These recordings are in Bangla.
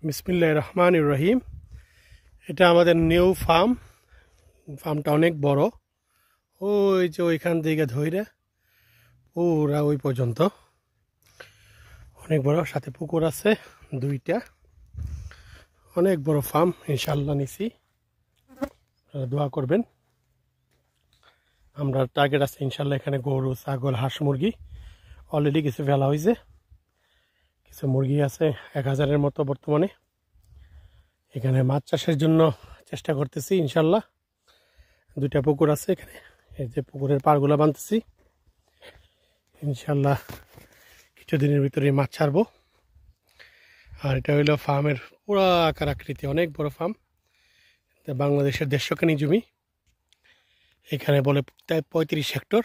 বিসমিল্লাহির রহমানির রহিম। এটা আমাদের নিউ ফার্মটা অনেক বড়। ওই যে ওইখান থেকে ধরে পুরা ওই পর্যন্ত অনেক বড়, সাথে পুকুর আছে দুইটা। অনেক বড় ফার্ম, ইনশাল্লাহ নিছি, দোয়া করবেন। আমরা টার্গেট আছে ইনশাল্লাহ এখানে গরু, ছাগল, হাঁস, মুরগি অলরেডি কিছু ফেলা হয়েছে। কিছু মুরগি আছে 1000-এর মতো বর্তমানে। এখানে মাছ চাষের জন্য চেষ্টা করতেছি ইনশাল্লাহ। দুইটা পুকুর আছে এখানে, এই যে পুকুরের পাড়গুলো বাঁধতেছি। ইনশাল্লাহ কিছুদিনের ভিতরে মাছ ছাড়বো। আর এটা হইলো ফার্মের পুরা আকার আকৃতি, অনেক বড় ফার্ম। বাংলাদেশের 150 কানি জমি। এখানে বলে 35 হেক্টর।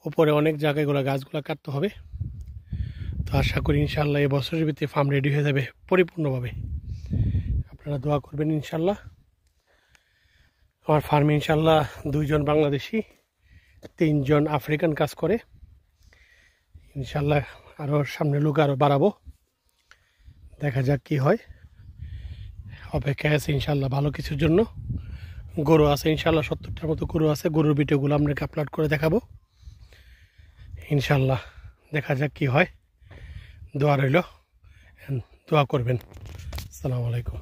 উপরে অনেক জায়গায় গাছগুলো কাটতে হবে। তো আশা করি ইনশাল্লাহ এই বছরের ভিতরে ফার্ম রেডি হয়ে যাবে পরিপূর্ণভাবে। আপনারা দোয়া করবেন ইনশাল্লাহ। আমার ফার্মে ইনশাল্লাহ 2 জন বাংলাদেশি, 3 জন আফ্রিকান কাজ করে। ইনশাল্লাহ আরও সামনে লোক আরও বাড়াবো, দেখা যাক কি হয়। অপেক্ষায় আছে ইনশাল্লাহ ভালো কিছুর জন্য। গরু আছে ইনশাল্লাহ 70টার মতো গরু আছে। গরুর ভিডিওগুলো আপনাকে আপলোড করে দেখাবো ইনশাল্লাহ। দেখা যাক কি হয়। দোয়া রইল, দোয়া করবেন। আসসালামু আলাইকুম।